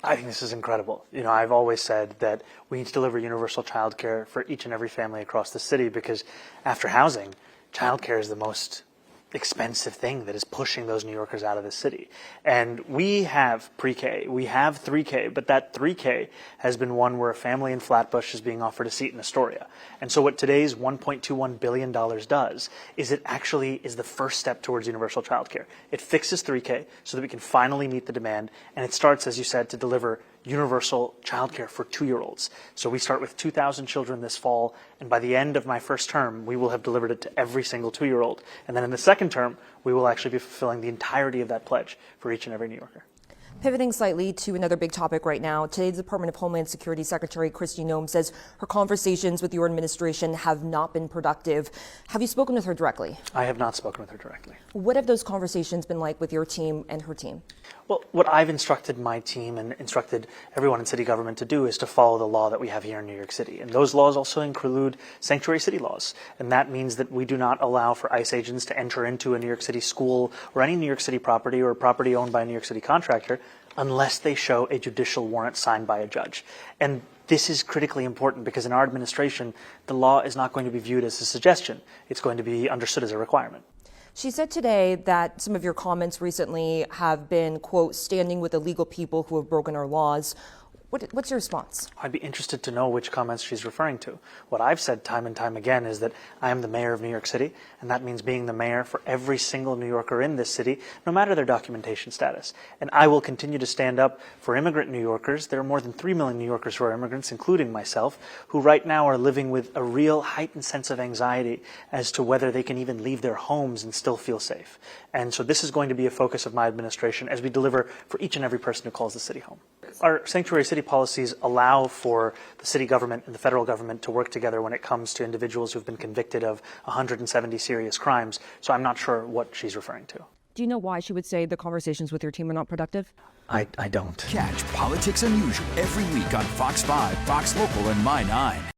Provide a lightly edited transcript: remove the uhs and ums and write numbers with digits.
I think this is incredible. I've always said that we need to deliver universal childcare for each and every family across the city because after housing, childcare is the most expensive thing that is pushing those New Yorkers out of the city. And we have pre-K, we have 3K, but that 3K has been one where a family in Flatbush is being offered a seat in Astoria. And so what today's $1.21 billion does is it actually is the first step towards universal childcare. It fixes 3K so that we can finally meet the demand, and it starts, as you said, to deliver universal childcare for 2-year-olds. So we start with 2,000 children this fall, and by the end of my first term, we will have delivered it to every single 2-year-old. And then in the second term, we will actually be fulfilling the entirety of that pledge for each and every New Yorker. Pivoting slightly to another big topic right now, today the Department of Homeland Security Secretary Kristi Noem says her conversations with your administration have not been productive. Have you spoken with her directly? I have not spoken with her directly. What have those conversations been like with your team and her team? Well, what I've instructed my team and instructed everyone in city government to do is to follow the law that we have here in New York City. And those laws also include sanctuary city laws. And that means that we do not allow for ICE agents to enter into a New York City school or any New York City property or property owned by a New York City contractor unless they show a judicial warrant signed by a judge. And this is critically important because in our administration, the law is not going to be viewed as a suggestion. It's going to be understood as a requirement. She said today that some of your comments recently have been, quote, standing with illegal people who have broken our laws. What's your response? I'd be interested to know which comments she's referring to. What I've said time and time again is that I am the mayor of New York City, and that means being the mayor for every single New Yorker in this city, no matter their documentation status. And I will continue to stand up for immigrant New Yorkers. There are more than 3 million New Yorkers who are immigrants, including myself, who right now are living with a real heightened sense of anxiety as to whether they can even leave their homes and still feel safe. And so this is going to be a focus of my administration as we deliver for each and every person who calls the city home. Our sanctuary city policies allow for the city government and the federal government to work together when it comes to individuals who've been convicted of 170 serious crimes. So I'm not sure what she's referring to. Do you know why she would say the conversations with your team are not productive? I don't. Catch Politics Unusual every week on Fox 5, Fox Local, and My 9.